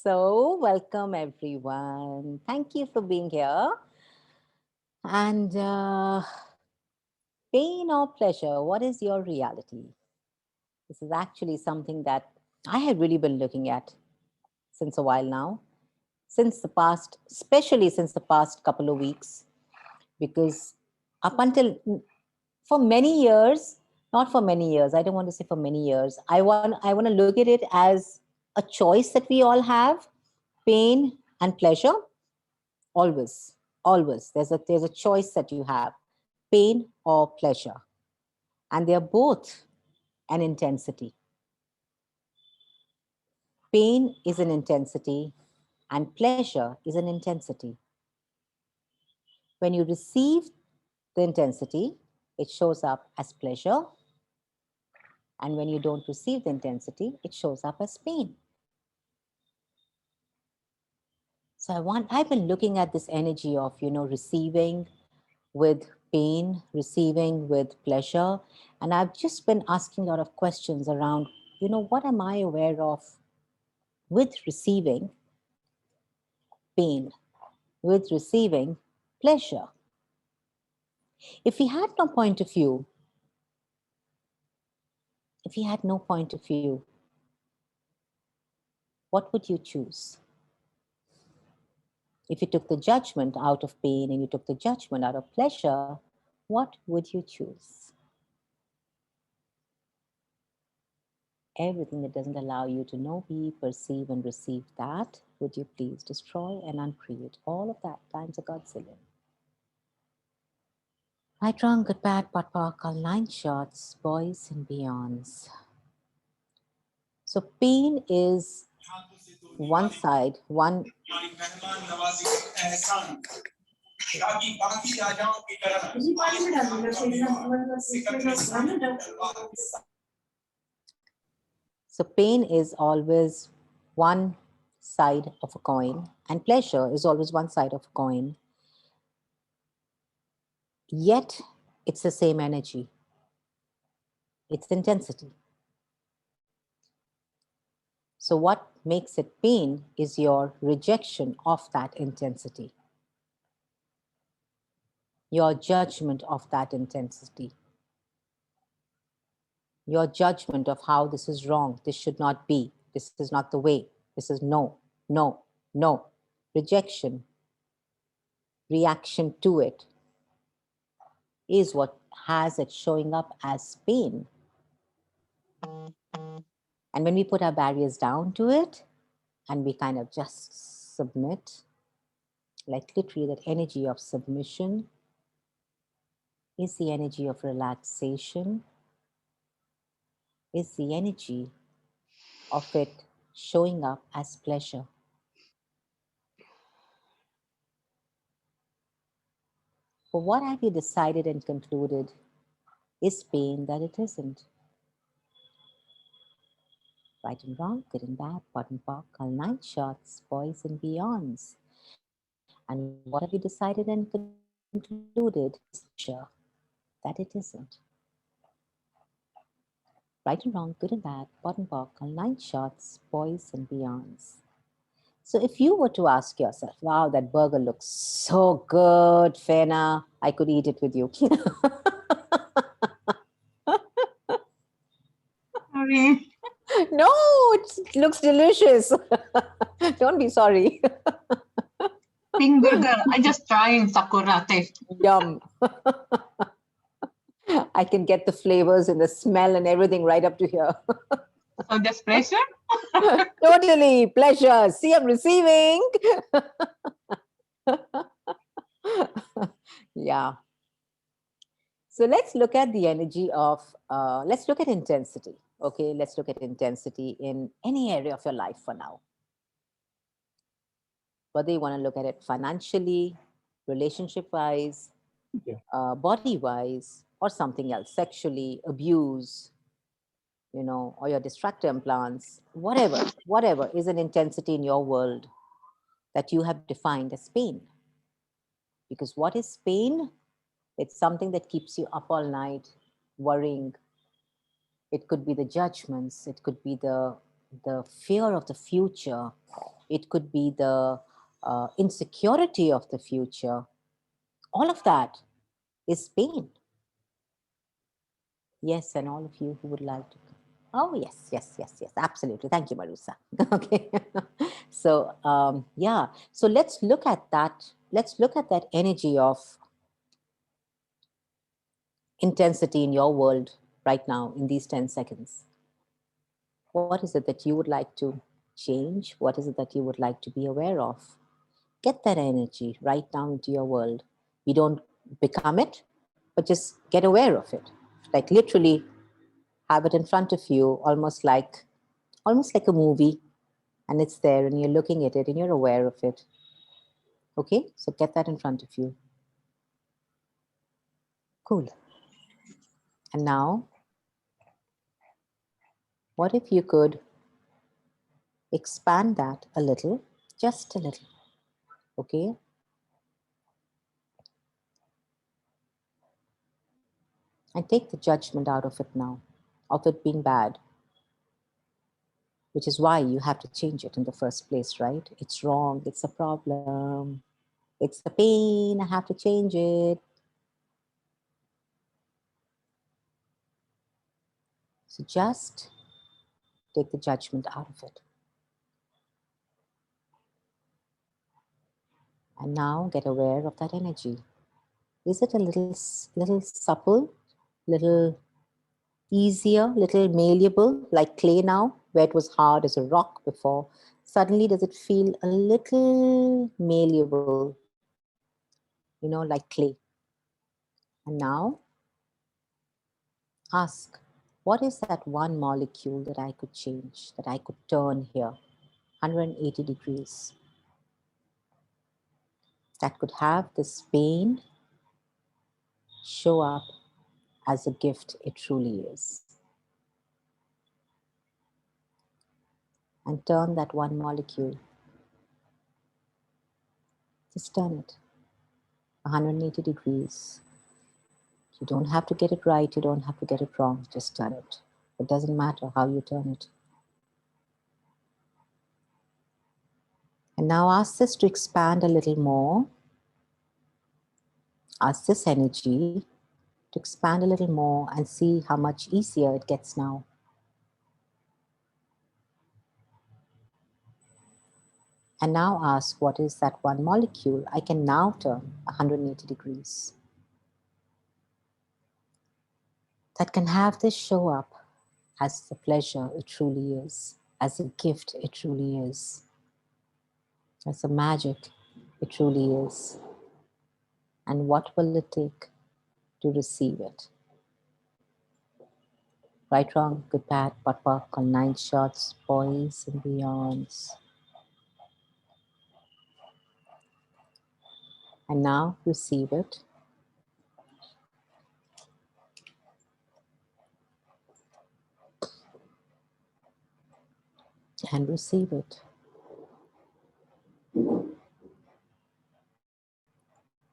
So, welcome everyone. Thank you for being here. And pain or pleasure, what is your reality? This is actually something that I have really been looking at since a while now, since the past, especially since the past couple of weeks, because up until for many years, not for many years, I don't want to say for many years, I want to look at it as a choice that we all have, pain and pleasure. Always there's a choice that you have, pain or pleasure, and they are both an intensity. Pain is an intensity and pleasure is an intensity. When you receive the intensity, it shows up as pleasure, and when you don't receive the intensity, it shows up as pain. So I've been looking at this energy of, receiving with pain, receiving with pleasure. And I've just been asking a lot of questions around, what am I aware of with receiving pain, with receiving pleasure? If we had no point of view, if you had no point of view, what would you choose? If you took the judgment out of pain and you took the judgment out of pleasure, what would you choose? Everything that doesn't allow you to know, be, perceive, and receive that, would you please destroy and uncreate all of that times a godzillion? Right, wrong, good, bad, pot, park, all 9 shots, boys and beyonds. So pain is one side, one. So pain is always one side of a coin, and pleasure is always one side of a coin. Yet it's the same energy. It's intensity. So what makes it pain is your rejection of that intensity, your judgment of that intensity, your judgment of how this is wrong, this should not be, this is not the way, this is no, no, no. Rejection, reaction to it is what has it showing up as pain. And when we put our barriers down to it and we kind of just submit, like literally that energy of submission is the energy of relaxation, is the energy of it showing up as pleasure. But what have you decided and concluded is pain that it isn't? Right and wrong, good and bad, pot and pock, all 9 shots, boys and beyonds. And what have you decided and concluded is pleasure that it isn't? Right and wrong, good and bad, pot and pock, all 9 shots, boys and beyonds. So if you were to ask yourself, wow, that burger looks so good, Fena, I could eat it with you. Sorry. No, it looks delicious. Don't be sorry. Pink burger. I just trying Sakura taste. Yum. I can get the flavors and the smell and everything right up to here. So that's pleasure? Totally. Pleasure. See, I'm receiving. Yeah. So let's look at the energy of, let's look at intensity. Okay, let's look at intensity in any area of your life for now. Whether you want to look at it financially, relationship wise, body wise, or something else, sexually, abuse, or your distractor implants, whatever is an intensity in your world that you have defined as pain. Because what is pain? It's something that keeps you up all night worrying. It could be the judgments, it could be the the fear of the future. It could be the insecurity of the future. All of that is pain. Yes, and all of you who would like to. Oh, yes, yes, yes, yes, absolutely. Thank you, Marusa. Okay. So, yeah. So let's look at that. Let's look at that energy of intensity in your world right now in these 10 seconds. What is it that you would like to change? What is it that you would like to be aware of? Get that energy right now into your world. You don't become it, but just get aware of it. Like literally have it in front of you, almost like a movie, and it's there and you're looking at it and you're aware of it. Okay? So get that in front of you. Cool. And now, what if you could expand that a little, just a little? Okay? And take the judgment out of it now, of it being bad, which is why you have to change it in the first place, right? It's wrong, it's a problem, it's a pain, I have to change it. So just take the judgment out of it. And now get aware of that energy. Is it a little supple, little easier, little malleable, like clay now, where it was hard as a rock before? Suddenly, does it feel a little malleable, like clay? And now ask, what is that one molecule that I could change, that I could turn here, 180 degrees, that could have this pain show up as a gift it truly is? And turn that one molecule. Just turn it 180 degrees. You don't have to get it right. You don't have to get it wrong. Just turn it. It doesn't matter how you turn it. And now ask this to expand a little more. Ask this energy to expand a little more and see how much easier it gets now. And now ask, what is that one molecule I can now turn 180 degrees? That can have this show up as the pleasure it truly is, as a gift it truly is, as a magic it truly is. And what will it take to receive it? Right, wrong, good, bad, but work on 9 shots, boys and beyonds. And now receive it. And receive it.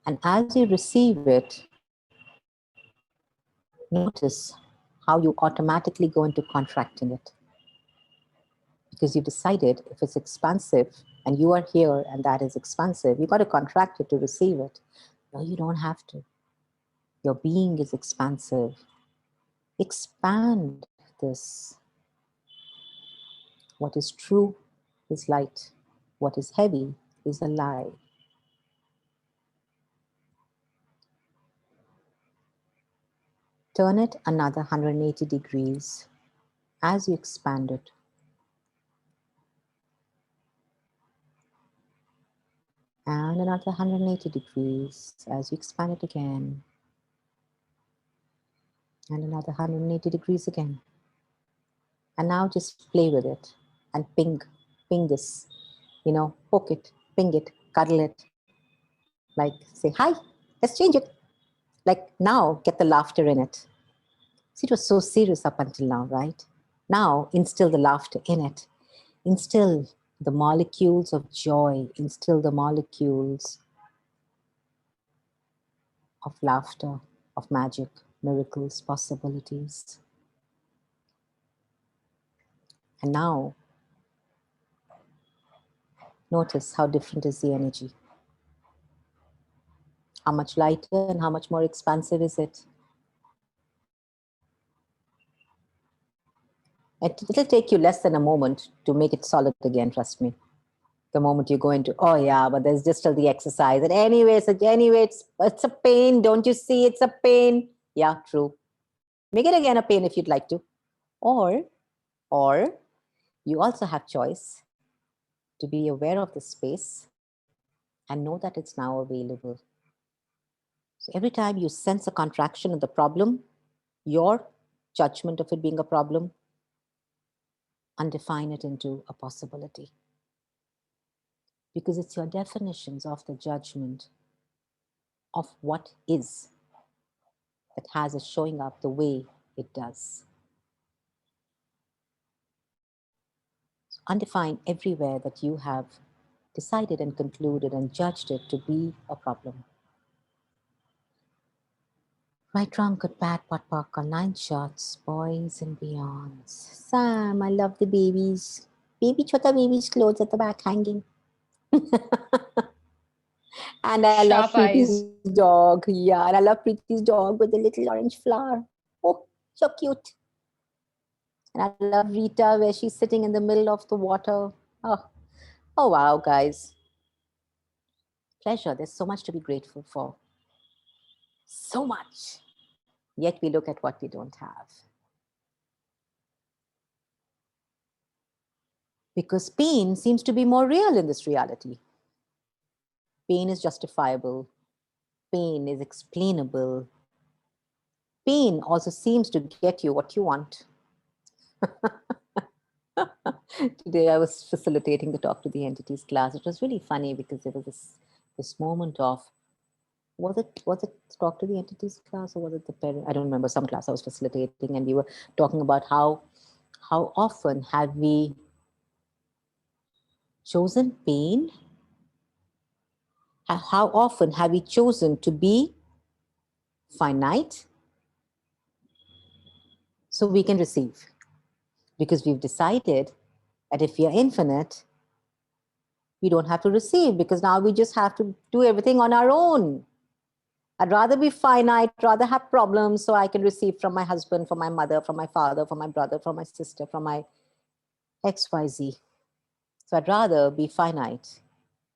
And as you receive it, notice how you automatically go into contracting it. Because you've decided if it's expansive and you are here and that is expansive, you've got to contract it to receive it. No, you don't have to. Your being is expansive. Expand this. What is true is light. What is heavy is a lie. Turn it another 180 degrees as you expand it. And another 180 degrees as you expand it again. And another 180 degrees again. And now just play with it and ping this, poke it, ping it, cuddle it. Like say, hi, let's change it. Like now get the laughter in it. See, it was so serious up until now, right? Now instill the laughter in it. Instill the molecules of joy. Instill the molecules of laughter, of magic, miracles, possibilities. And now Notice how different is the energy. How much lighter and how much more expansive is it? It'll take you less than a moment to make it solid again, trust me. The moment you go into, oh yeah, but there's just still the exercise. And anyway, it's a pain. Don't you see it's a pain? Yeah, true. Make it again a pain if you'd like to. Or you also have choice to be aware of the space and know that it's now available. So every time you sense a contraction of the problem, your judgment of it being a problem, undefine it into a possibility. Because it's your definitions of the judgment of what is that has it showing up the way it does. So undefine everywhere that you have decided and concluded and judged it to be a problem. My trunk could pat pot pock on 9 shots, boys and beyonds. Sam, I love the babies. Chota baby's clothes at the back hanging. And I love Sharp Preeti's eyes. dog. Yeah, and I love Preeti's dog with the little orange flower. Oh, so cute. And I love Rita where she's sitting in the middle of the water. Oh wow, guys. Pleasure. There's so much to be grateful for. So much. Yet we look at what we don't have. Because pain seems to be more real in this reality. Pain is justifiable. Pain is explainable. Pain also seems to get you what you want. Today I was facilitating the Talk to the Entities class. It was really funny because there was this moment of, was it Talk to the Entities class or was it the parent? I don't remember, some class I was facilitating, and we were talking about how often have we chosen pain? How often have we chosen to be finite so we can receive? Because we've decided that if we are infinite, we don't have to receive, because now we just have to do everything on our own. I'd rather be finite, rather have problems so I can receive from my husband, from my mother, from my father, from my brother, from my sister, from my XYZ. So I'd rather be finite.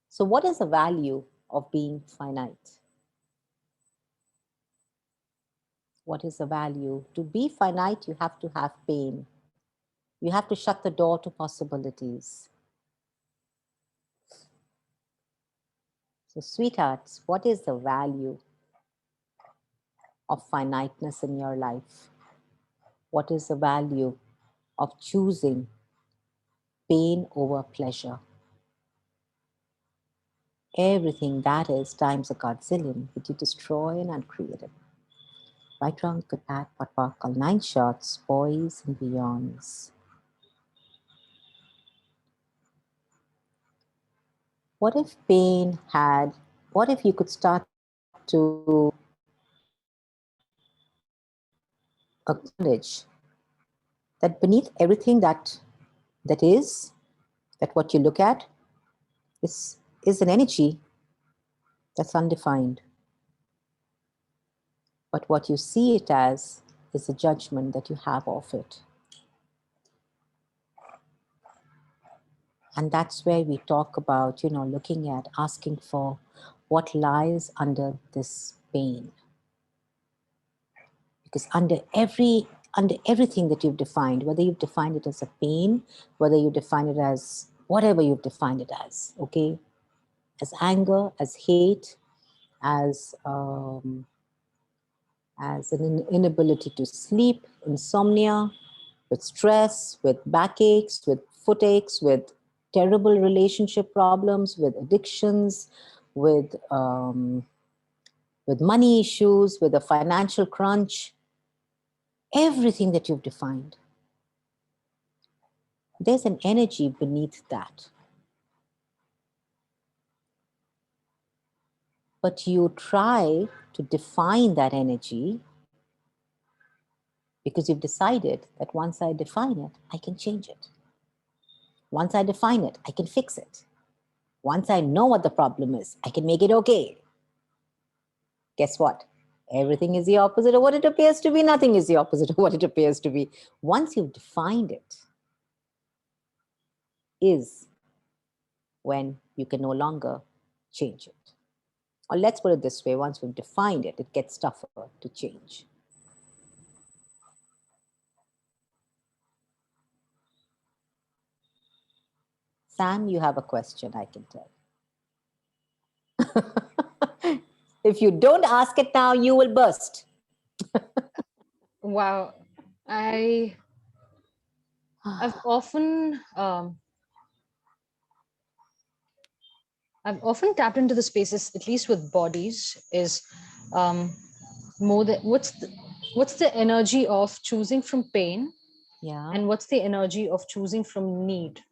So what is the value of being finite? What is the value? To be finite, you have to have pain. You have to shut the door to possibilities. So sweethearts, what is the value of finiteness in your life? What is the value of choosing pain over pleasure? Everything that is times a godzillion would you destroy and uncreate it. Right, wrong, good, bad, pot, all 9 shots, boys and beyonds. What if pain had, what if you could start to acknowledge that beneath everything that is, that what you look at is an energy that's undefined. But what you see it as is a judgment that you have of it. And that's where we talk about, looking at, asking for what lies under this pain. Because under everything that you've defined, whether you've defined it as a pain, whether you define it as whatever you've defined it as, okay? As anger, as hate, as an inability to sleep, insomnia, with stress, with backaches, with footaches, with terrible relationship problems, with addictions, with money issues, with a financial crunch, everything that you've defined. There's an energy beneath that. But you try to define that energy because you've decided that once I define it, I can change it. Once I define it, I can fix it. Once I know what the problem is, I can make it okay. Guess what? Everything is the opposite of what it appears to be. Nothing is the opposite of what it appears to be. Once you've defined it, is when you can no longer change it. Or let's put it this way, once we've defined it, it gets tougher to change. Sam, you have a question, I can tell. If you don't ask it now, you will burst. Wow. I've often tapped into the spaces, at least with bodies, is um, more than what's the energy of choosing from pain, Yeah. and what's the energy of choosing from need?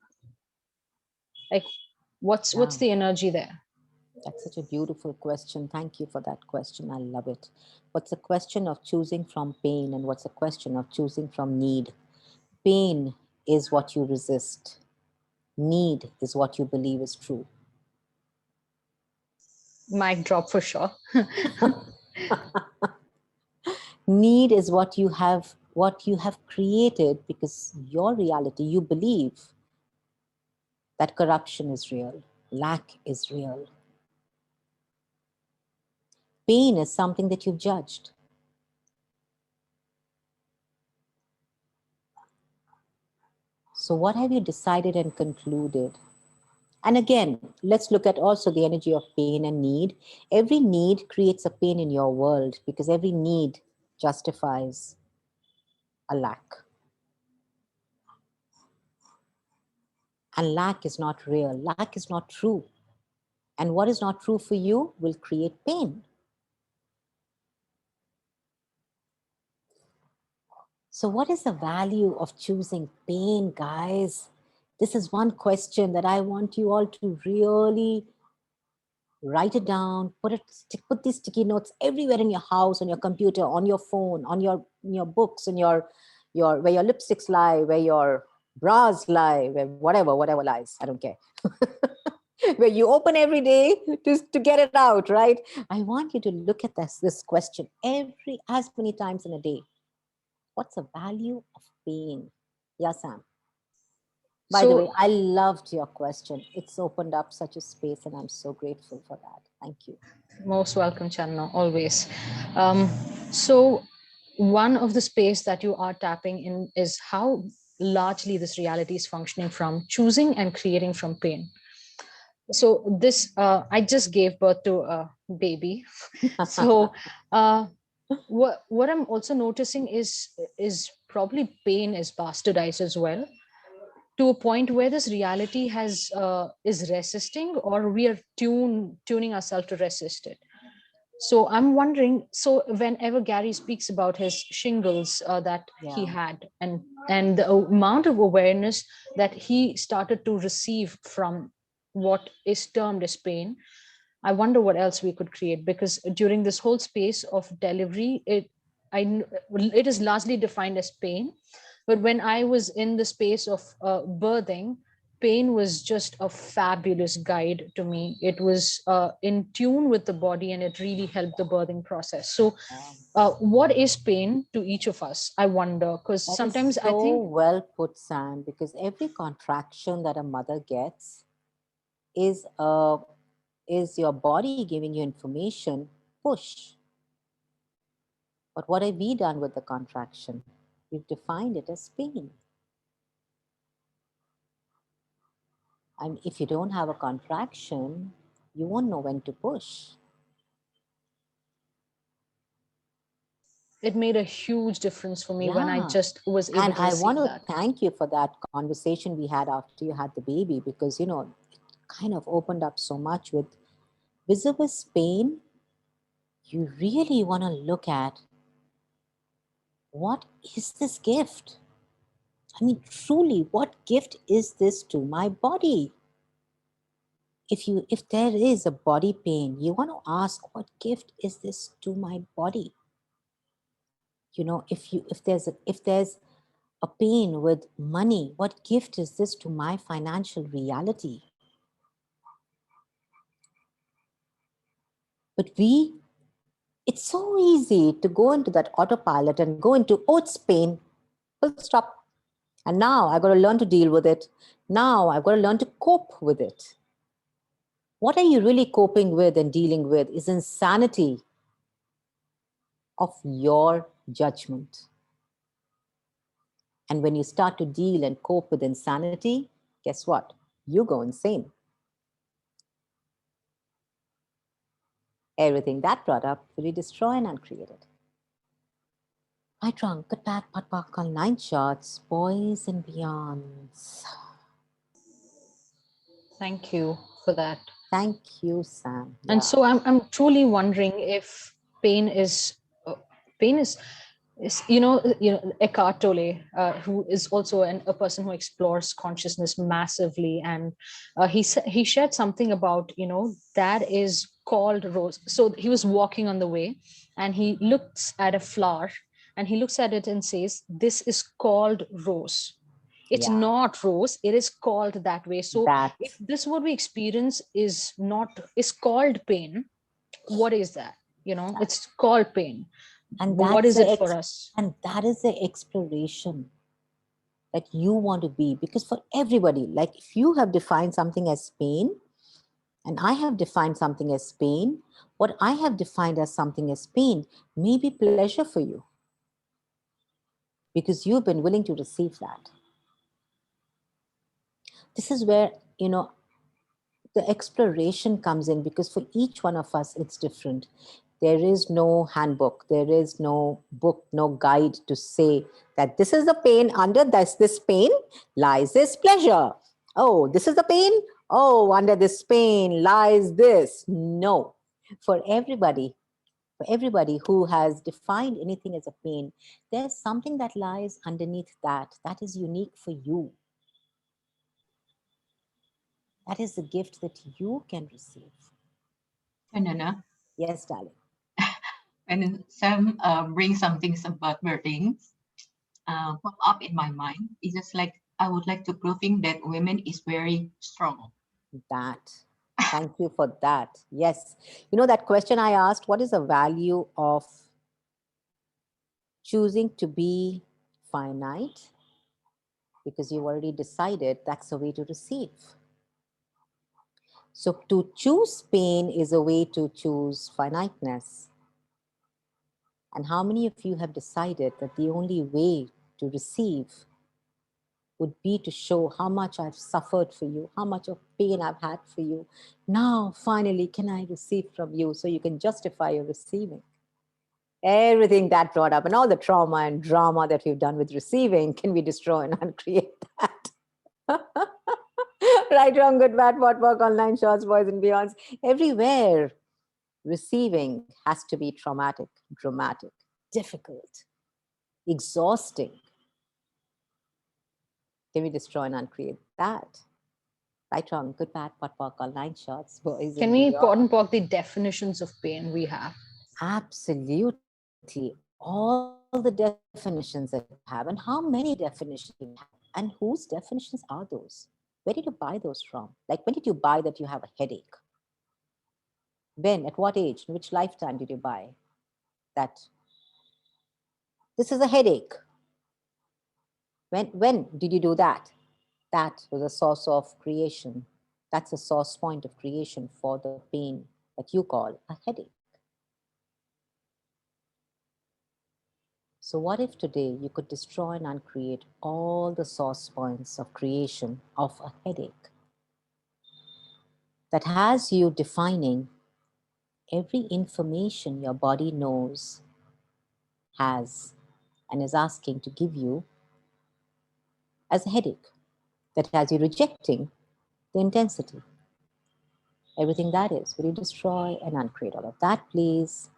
Like, what's the energy there? That's such a beautiful question. Thank you for that question. I love it. What's a question of choosing from pain, and what's a question of choosing from need? Pain is what you resist. Need is what you believe is true. Mic drop for sure. Need is what you have created because your reality, you believe that corruption is real, lack is real. Pain is something that you've judged. So what have you decided and concluded? And again, let's look at also the energy of pain and need. Every need creates a pain in your world because every need justifies a lack. And lack is not real. Lack is not true. And what is not true for you will create pain. So, what is the value of choosing pain, guys? This is one question that I want you all to really write it down. Put these sticky notes everywhere in your house, on your computer, on your phone, on your books, on your where your lipsticks lie, where your bras lie, where whatever lies. I don't care. Where you open every day to get it out, right? I want you to look at this question as many times in a day. What's the value of pain? Yeah, Sam. By the way, So, I loved your question. It's opened up such a space, and I'm so grateful for that. Thank you. most welcome, Chandana, always. Um, so, one of the space that you are tapping in is how largely this reality is functioning from choosing and creating from pain. So this, I just gave birth to a baby. So what I'm also noticing is probably pain is bastardized as well, to a point where this reality has is resisting, or we are tuning ourselves to resist it. So I'm wondering, so whenever Gary speaks about his shingles that he Yeah. had, and the amount of awareness that he started to receive from what is termed as pain, I wonder what else we could create, because during this whole space of delivery, it is largely defined as pain. But when I was in the space of birthing, pain was just a fabulous guide to me. It was in tune with the body, and it really helped the birthing process. So, what is pain to each of us? I wonder, because That is sometimes I so think well put, Sam, because every contraction that a mother gets is your body giving you information, push. But what have we done with the contraction? We've defined it as pain. And if you don't have a contraction, you won't know when to push. it made a huge difference for me when I Yeah. just was able And to I want receive to that. thank you for that conversation we had after you had the baby, because, it kind of opened up so much with visible pain. You really want to look at, what is this gift? I mean, truly, what gift is this to my body? If there is a body pain, you want to ask, what gift is this to my body? If there's a pain with money, what gift is this to my financial reality? But it's so easy to go into that autopilot and go into, oh, it's pain, full stop. And now I've got to learn to deal with it. Now I've got to learn to cope with it. What are you really coping with and dealing with is insanity of your judgment. And when you start to deal and cope with insanity, guess what? You go insane. Everything that brought up will be destroyed and uncreated. My trunk, good, bad, pot, park on 9 shots, boys and beyonds. Thank you for that. Thank you, Sam. And so I'm truly wondering if pain is pain is Eckhart Tolle, who is also a person who explores consciousness massively, and he shared something about that is called rose. So he was walking on the way, and he looks at a flower, and he looks at it and says, "This is called rose. It's not rose. It is called that way." So if this what we experience is called pain, what is that? It's called pain. And what is it for us? And that is the exploration that you want to be. Because for everybody, like if you have defined something as pain, and I have defined something as pain, what I have defined as something as pain may be pleasure for you. Because you've been willing to receive that. This is where, the exploration comes in, because for each one of us, it's different. There is no handbook. There is no book, no guide to say that this is the pain. Under this pain lies this pleasure. Oh, this is the pain. Oh, under this pain lies this. No. For everybody who has defined anything as a pain, there's something that lies underneath that is unique for you. That is the gift that you can receive. Chandana? Yes, darling. When Sam brings some things about birthings, pop up in my mind. It's just like I would like to proving that women is very strong. Thank you for that. Yes. That question I asked, what is the value of choosing to be finite? Because you've already decided that's a way to receive. So to choose pain is a way to choose finiteness. And how many of you have decided that the only way to receive would be to show how much I've suffered for you, how much of pain I've had for you. Now, finally, can I receive from you so you can justify your receiving? Everything that brought up and all the trauma and drama that we've done with receiving, can we destroy and uncreate that? Right, wrong, good, bad, what, work, online, shots, boys and beyonds. Everywhere, receiving has to be traumatic, dramatic, difficult, exhausting. Can we destroy and uncreate that? Right, wrong, good, bad, pot, pork, all 9 shots, boys. Can we pot the definitions of pain we have? Absolutely. All the definitions that you have, and how many definitions you have, and whose definitions are those? Where did you buy those from? Like, when did you buy that you have a headache? When, at what age, in which lifetime did you buy that this is a headache? When did you do that? That was a source of creation. That's a source point of creation for the pain that you call a headache. So what if today you could destroy and uncreate all the source points of creation of a headache that has you defining every information your body knows, has, and is asking to give you as a headache, that has you rejecting the intensity? Everything that is, will you destroy and uncreate all of that, please?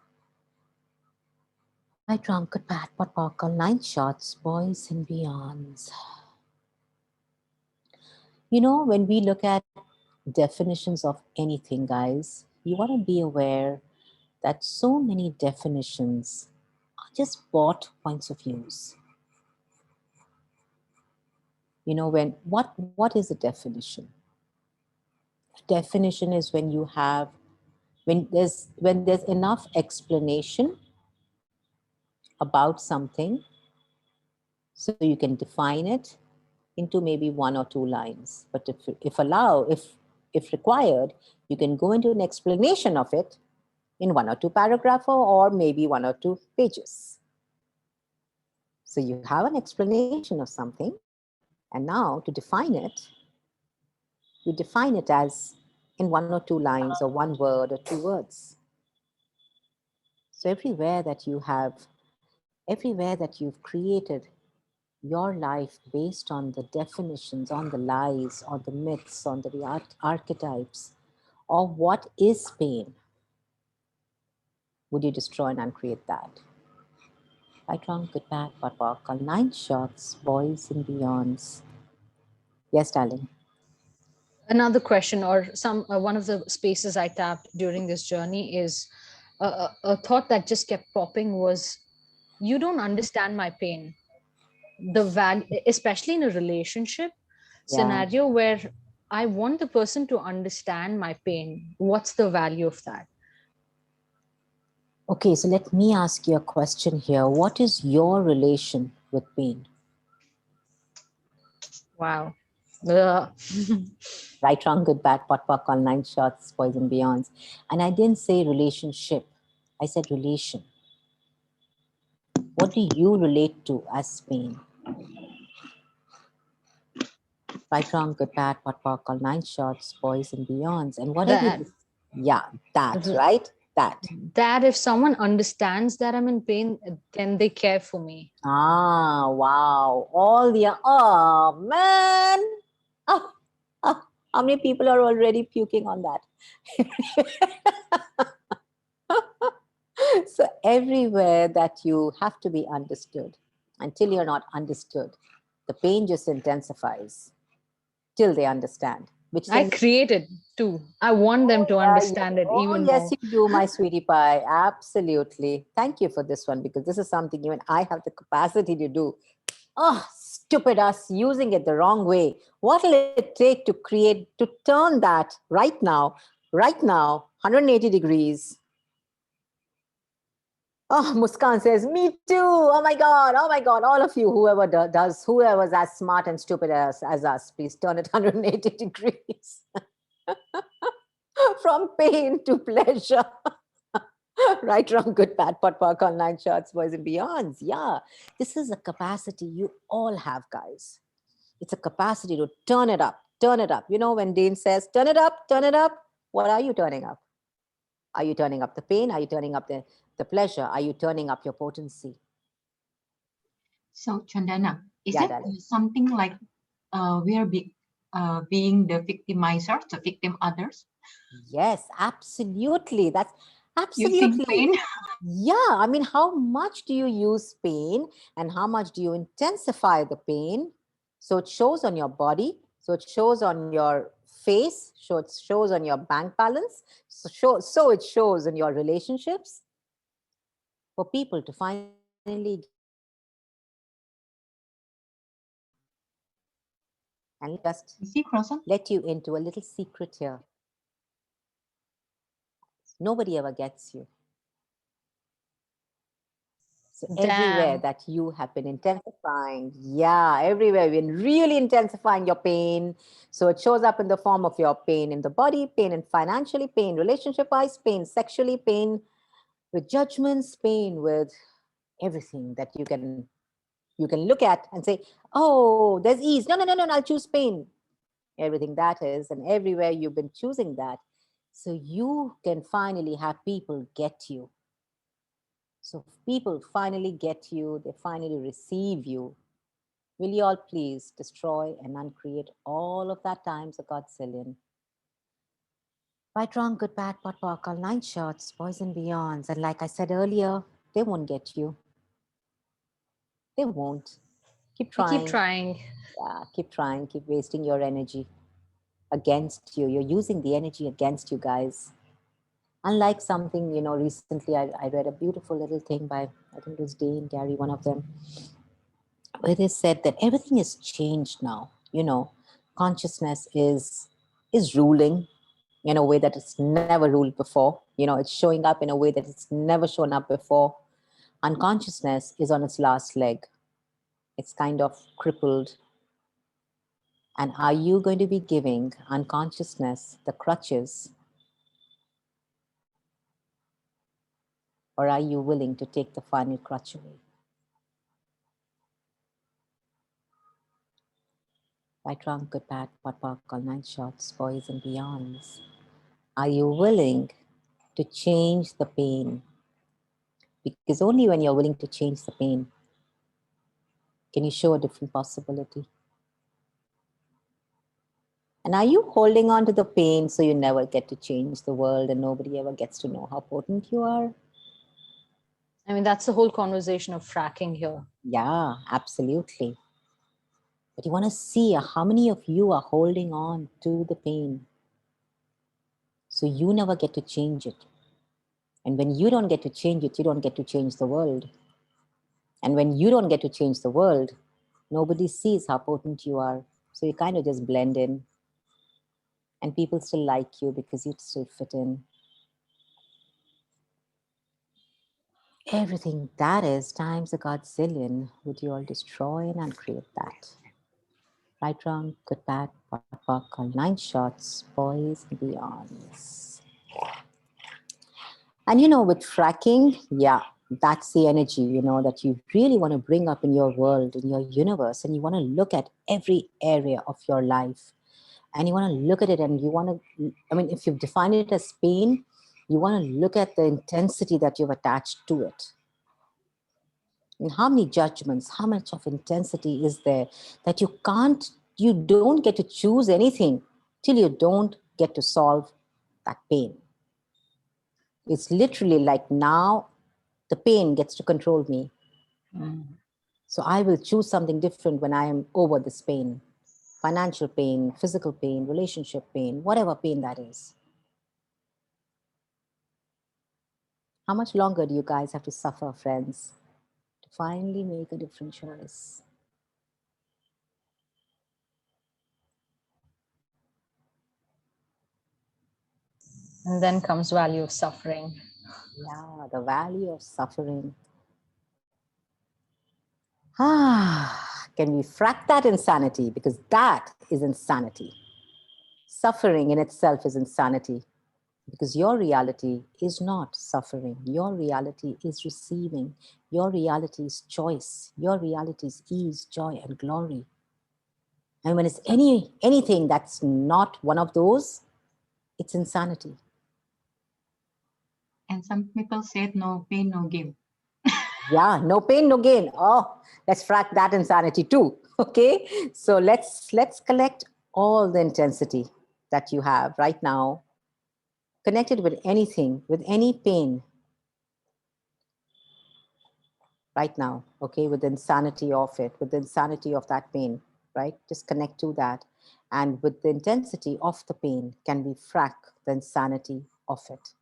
Right, wrong, good, bad, pot, pork, all 9 shots, boys and beyonds. When we look at definitions of anything, guys, you want to be aware that so many definitions are just bought points of views. What is a definition? A definition is when when there's enough explanation about something, so you can define it into maybe 1 or 2 lines. But if required, you can go into an explanation of it in 1 or 2 paragraphs, or maybe 1 or 2 pages. So you have an explanation of something, and now to define it, you define it as in 1 or 2 lines, or 1 word or 2 words. So everywhere that you've created your life based on the definitions, on the lies, on the myths, on the archetypes of what is pain, would you destroy and uncreate that? Right, wrong, good, bad, what, what, call 9 shots, boys and beyonds. Yes, darling. Another question, or some one of the spaces I tapped during this journey is a thought that just kept popping was, you don't understand my pain. The value, especially in a relationship Yeah. scenario where I want the person to understand my pain. What's the value of that? Okay, so let me ask you a question here. What is your relation with pain? Wow. Right, wrong, good, bad, pot, pock, all 9 shots, boys and beyonds. And I didn't say relationship. I said relation. What do you relate to as pain? Right, wrong, good, bad, pot, pock, all 9 shots, boys and beyonds. And whatever that yeah, that, right? That. that if someone understands that I'm in pain, then they care for me. Ah, wow. All the, oh, man. Oh, oh, how many people are already puking on that? So everywhere that you have to be understood, until you're not understood, the pain just intensifies till they understand. Which I then, create it too. I want them to understand it oh even yes, more. you do, my sweetie pie. Absolutely. Thank you for this one, because this is something even I have the capacity to do. Oh, stupid us using it the wrong way. What will it take to create, to turn that right now, 180 degrees? Oh, Muskan says, me too. Oh my God. Oh my God. All of you, whoever whoever's as smart and stupid as us, please turn it 180 degrees from pain to pleasure. Right, wrong, good, bad, pot, park, online shots, boys and beyonds. Yeah, this is a capacity you all have, guys. It's a capacity to turn it up, turn it up. You know, when Dean says, turn it up, what are you turning up? Are you turning up the pain? Are you turning up the pleasure? Are you turning up your potency? So, Chandana, is Yeah, it darling. something like we are being the victimizers, the victim others, Yes, absolutely. That's using absolutely. pain? Yeah, I mean, how much do you use pain and how much do you intensify the pain? So it shows on your body, so it shows on your face, so it shows on your bank balance, so it shows in your relationships. For people to finally get you and just You see, Crossan? let you into a little secret here. Nobody ever gets you. So everywhere Damn. that you have been intensifying, yeah, everywhere you've been really intensifying your pain. So it shows up in the form of your pain in the body, pain in financially, pain relationship-wise, pain sexually, pain with judgments, pain with everything that you can look at and say, oh, there's ease. No, no, no, no, I'll choose pain. Everything that is, and everywhere you've been choosing that. So you can finally have people get you. So people finally get you, they finally receive you. Will you all please destroy and uncreate all of that times a godzillion? Right, wrong, good, bad, pot, pock, all 9 shots, boys and beyonds. And like I said earlier, they won't get you. They won't. Keep We keep trying. trying. Yeah, keep trying, keep wasting your energy against you. You're using the energy against you, guys. Unlike something, you know, recently I read a beautiful little thing by, I think it was Dane, Gary, one of them, where they said that everything is changed now. You know, consciousness is ruling in a way that it's never ruled before. It's showing up in a way that it's never shown up before. Unconsciousness is on its last leg. It's kind of crippled. And are you going to be giving unconsciousness the crutches? Or are you willing to take the final crutch away? Right, wrong, good, bad, pot, park, all 9 shots, boys and beyonds. Are you willing to change the pain? Because only when you're willing to change the pain can you show a different possibility. And are you holding on to the pain so you never get to change the world and nobody ever gets to know how potent you are? I mean, that's the whole conversation of fracking here. Yeah, absolutely. But you want to see how many of you are holding on to the pain so you never get to change it. And when you don't get to change it, you don't get to change the world. And when you don't get to change the world, nobody sees how potent you are. So you kind of just blend in. And people still like you because you still fit in. Everything that is times a godzillion, would you all destroy and uncreate that? Right, wrong, good, bad, pot, buck, all 9 shots, boys and beyonds. And with fracking, yeah, that's the energy, that you really want to bring up in your world, in your universe, and you want to look at every area of your life. And you want to look at it and you want to, if you've defined it as pain, you want to look at the intensity that you've attached to it. And how many judgments, how much of intensity is there that you don't get to choose anything till you don't get to solve that pain. It's literally like now the pain gets to control me. So I will choose something different when I am over this pain. Financial pain, physical pain, relationship pain, whatever pain that is. How much longer do you guys have to suffer, friends, to finally make a different choice? And then comes value of suffering. Yeah, the value of suffering. Can we frack that insanity? Because that is insanity. Suffering in itself is insanity. Because your reality is not suffering. Your reality is receiving. Your reality is choice. Your reality is ease, joy, and glory. And when it's anything that's not one of those, it's insanity. And some people said no pain, no gain. Yeah, no pain, no gain. Oh, let's frack that insanity too. Okay, so let's collect all the intensity that you have right now, connected with anything, with any pain right now. Okay, with the insanity of it, with the insanity of that pain, right? Just connect to that, and with the intensity of the pain, can we frack the insanity of it?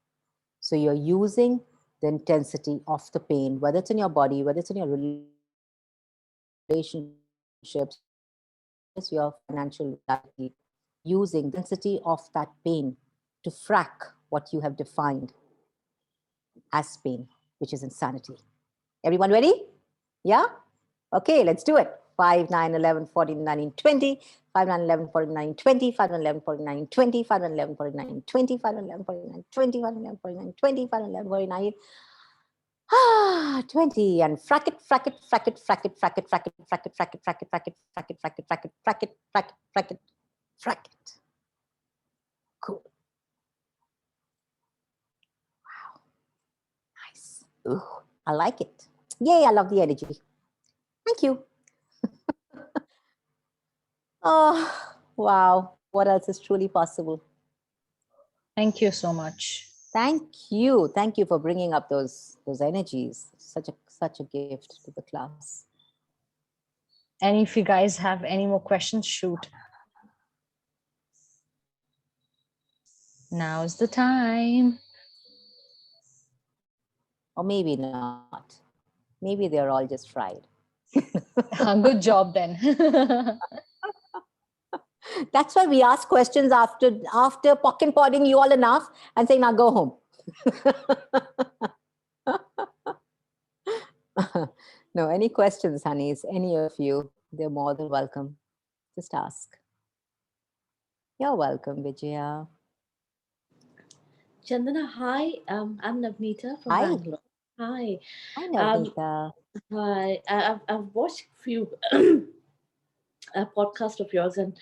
So you're using the intensity of the pain, whether it's in your body, whether it's in your relationships, whether it's your financial reality, using the intensity of that pain to frack what you have defined as pain, which is insanity. Everyone ready? Yeah? Okay, let's do it. 5, 9, 11, 14, 19, 20. 5, 9, 11, 14, 19, 20. 5, 9, 11, 14, 19, 20. 5, 9, 11, 14, 19, 20. 5, 9, 11, 14, 19, 20. 5, 9, 11, 14, 19, 20. 5, 9, 11, 14, 19, 20. And frack it, frack it, frack it, frack it, frack it, frack it, frack it, frack it, frack it, frack it, frack it, frack it, frack it, frack it, frack it, frack it, frack it. Cool. Wow. Nice. Ooh, I like it. Yay, I love the energy. Thank you. Oh, wow. What else is truly possible? Thank you so much. Thank you. Thank you for bringing up those energies. Such a gift to the class. And if you guys have any more questions, shoot. Now's the time. Or maybe not. Maybe they're all just fried. Good job then. That's why we ask questions after pocket podding you all enough and saying, now go home. No, any questions, honeys? Any of you? They're more than welcome. Just ask. You're welcome, Vijaya. Chandana, hi. I'm Navneeta from Hi. Bangalore. Hi. Hi, Navneeta. Hi. I've watched a few podcasts of yours, and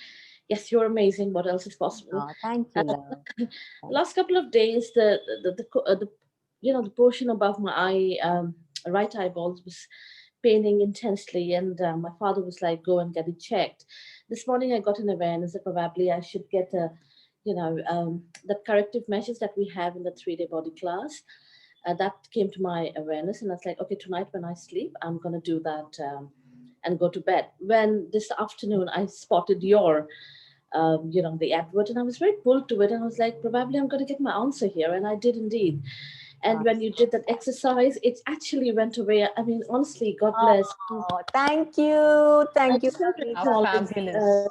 yes, you're amazing. What else is possible? Oh, thank you, love. The last couple of days, the the portion above my eye, right eyeball was paining intensely, and my father was like, "Go and get it checked." This morning, I got an awareness that probably I should get a, that corrective measures that we have in the 3-day body class. That came to my awareness, and I was like, okay, tonight when I sleep, I'm gonna do that and go to bed. When this afternoon I spotted your the advert, and I was very pulled to it, and I was like, probably I'm going to get my answer here, and I did indeed. And when you did that exercise, it actually went away. I mean, honestly, God bless. Oh, thank you. I Thank you. just want to How acknowledge, fabulous.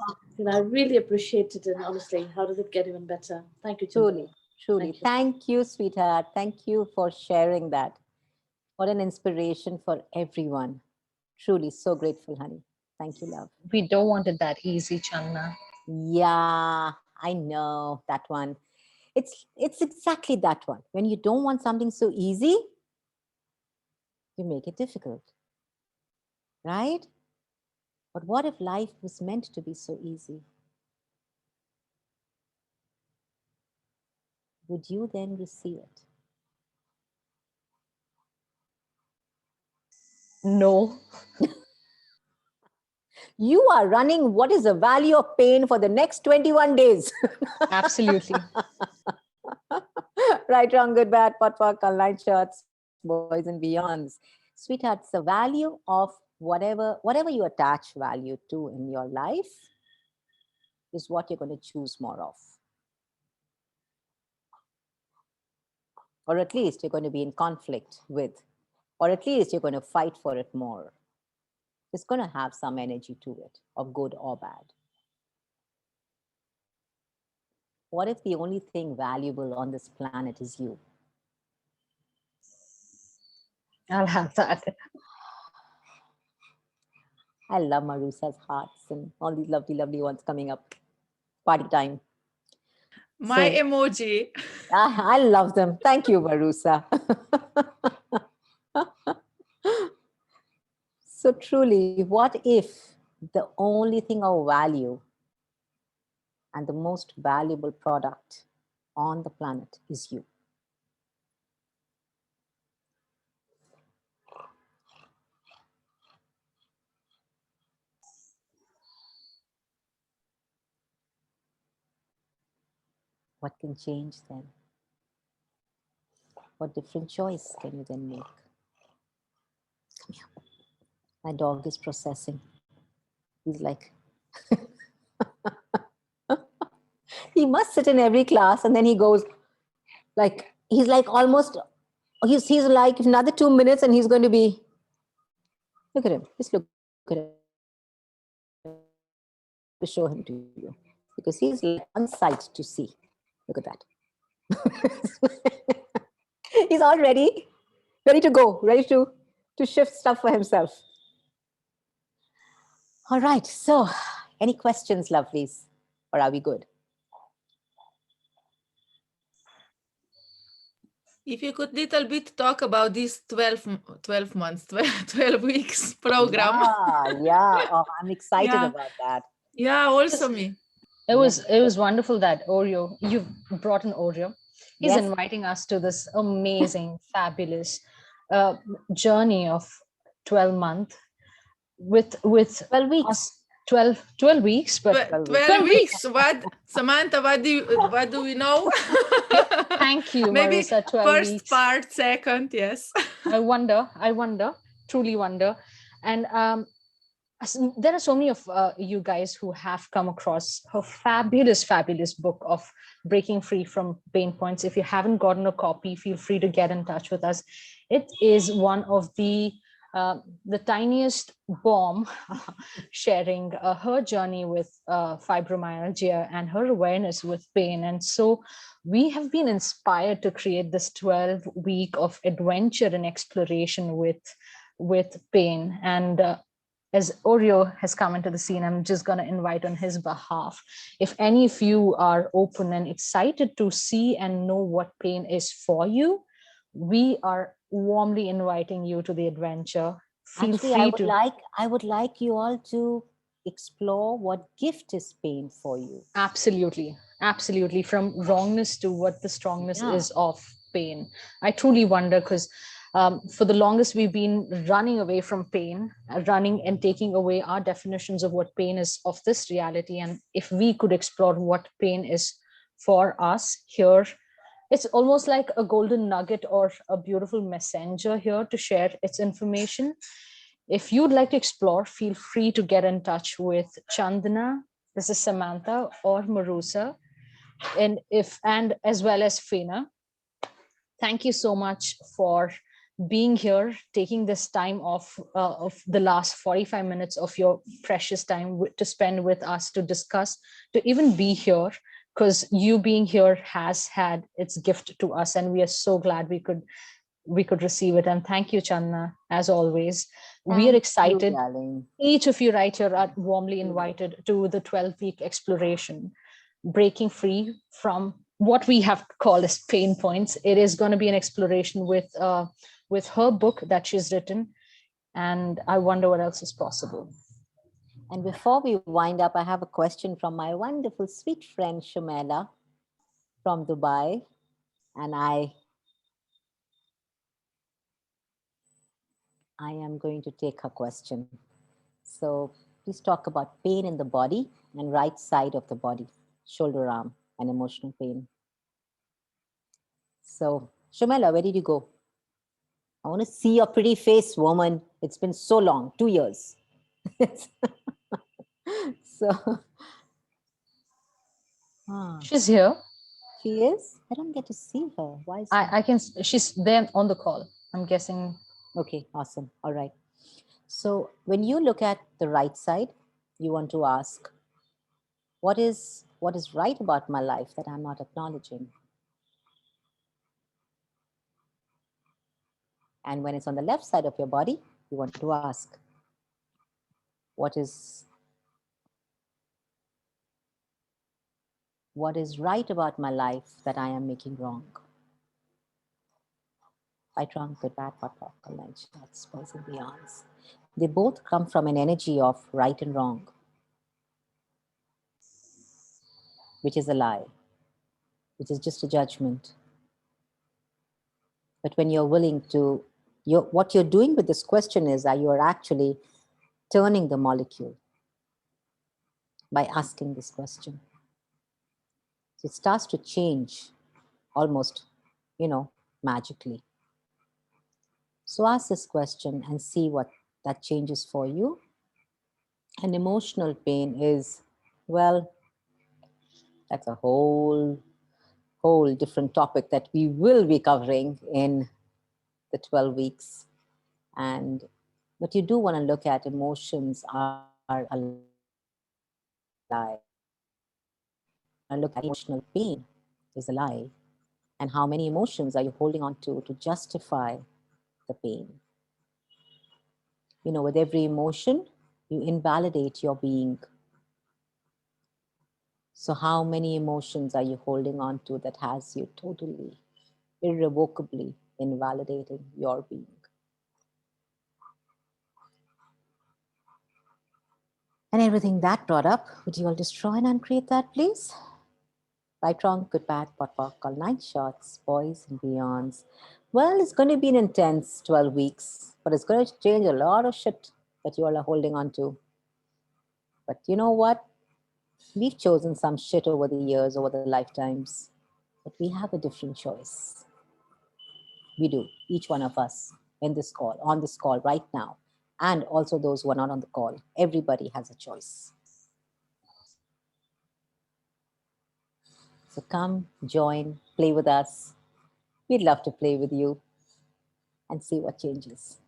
I really appreciate it, and honestly, how does it get even better? Thank you, Chandana. Truly. Thank you. Thank you, sweetheart. Thank you for sharing that. What an inspiration for everyone. Truly so grateful, honey. Thank you, love. We don't want it that easy, Channa. Yeah, I know that one. It's exactly that one. When you don't want something so easy, you make it difficult. Right? But what if life was meant to be so easy? Would you then receive it? No. You are running what is the value of pain for the next 21 days. Absolutely. Right, wrong, good, bad, pot, pot, online shots, boys and beyonds. Sweethearts, the value of whatever you attach value to in your life is what you're going to choose more of. Or at least you're going to be in conflict with, or at least you're going to fight for it more. It's going to have some energy to it, of good or bad. What if the only thing valuable on this planet is you? I'll have that. I love Marusa's hearts and all these lovely, lovely ones coming up. Party time. My So- emoji. I love them. Thank you, Marusa. So truly, what if the only thing of value and the most valuable product on the planet is you? What can change then? What different choice can you then make? Come here. My dog is processing. He's like, he must sit in every class and then he goes like, he's like almost, he's like another 2 minutes and he's going to be, look at him, just look at him. To show him to you because he's like on sight to see. Look at that. He's all ready to go, ready to shift stuff for himself. All right, so any questions, lovelies, or are we good? If you could little bit talk about this 12 months, 12 weeks program. Yeah. Oh, I'm excited Yeah. about that. Yeah, also me. It was wonderful that Oreo, you've brought an Oreo. He's Yes. inviting us to this amazing, fabulous journey of 12 months with 12 weeks. us, 12 weeks, but 12 weeks. What, Samantha, what do we know? thank you, Maybe Marisa, 12 first weeks. part, second, yes. I wonder, truly wonder. And there are so many of you guys who have come across her fabulous book of Breaking Free from Pain Points. If you haven't gotten a copy, feel free to get in touch with us. It is one of the the tiniest bomb, sharing her journey with fibromyalgia and her awareness with pain. And so we have been inspired to create this 12-week of adventure and exploration with pain. And as Oreo has come into the scene, I'm just going to invite on his behalf. If any of you are open and excited to see and know what pain is for you, we are warmly inviting you to the adventure. Feel Actually, free to. I would like you all to explore what gift is pain for you. Absolutely. Absolutely. From wrongness to what the strongness Yeah. is of pain. I truly wonder because for the longest we've been running away from pain, running and taking away our definitions of what pain is of this reality. And if we could explore what pain is for us here, it's almost like a golden nugget or a beautiful messenger here to share its information. If you'd like to explore, feel free to get in touch with Chandana, this is Samantha, or Marusa, and as well as Fina. Thank you so much for being here, taking this time of the last 45 minutes of your precious time to spend with us, to discuss, to even be here, because you being here has had its gift to us, and we are so glad we could receive it. And thank you, Channa, as always. We are Thank you, excited. darling. Each of you right here are warmly invited to the 12-week exploration, breaking free from what we have called as pain points. It is going to be an exploration with her book that she's written, and I wonder what else is possible. And before we wind up, I have a question from my wonderful, sweet friend, Shumela from Dubai. And I am going to take her question. So please talk about pain in the body and right side of the body, shoulder, arm, and emotional pain. So, Shumela, where did you go? I want to see your pretty face, woman. It's been so long, 2 years. So, She's here. she is? I don't get to see her. Why is that? I can. She's there on the call, I'm guessing. Okay, awesome. All right. So when you look at the right side, you want to ask, what is right about my life that I'm not acknowledging? And when it's on the left side of your body, you want to ask, what is right about my life that I am making wrong? Right, wrong, good, bad, what, lunch, shots, boys and beyonds. They both come from an energy of right and wrong, which is a lie, which is just a judgment. But when you're willing to, what you're doing with this question is that you are actually turning the molecule by asking this question. So it starts to change almost, magically. So ask this question and see what that changes for you. And emotional pain is, well, that's a whole different topic that we will be covering in the 12 weeks. And what you do want to look at, emotions are a lie. And look at emotional pain is a lie. And how many emotions are you holding on to justify the pain? With every emotion, you invalidate your being. So how many emotions are you holding on to that has you totally, irrevocably invalidating your being? And everything that brought up, would you all destroy and uncreate that, please? Right, wrong, good, bad, pot, pock, all 9 shots, boys and beyonds. Well, it's going to be an intense 12 weeks, but it's going to change a lot of shit that you all are holding on to. But you know what? We've chosen some shit over the years, over the lifetimes, but we have a different choice. We do, each one of us in this call, on this call right now, and also those who are not on the call. Everybody has a choice. So come, join, play with us. We'd love to play with you and see what changes.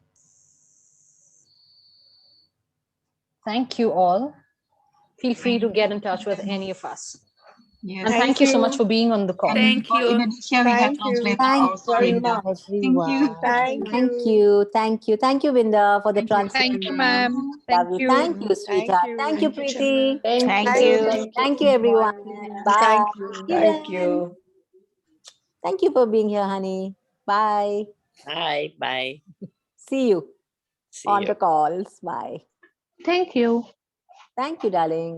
Thank you all. Feel free to get in touch with any of us. Yes. And thank you so much for being on the call. And Thank for you. Indonesia, we have Thank you. translator Thank also, very Linda. much. Thank you. Thank Thank you, Vinda, for the Thank you. translation. Thank you, ma'am. Thank Lovely. you. Thank you, sweetheart. Thank you, Thank you, Preeti. Thank you. Thank you, everyone. Bye. Thank you. See then. Thank you for being here, honey. Bye. Bye. Bye. See you See on you. the calls. Bye. Thank you. Thank you, darling.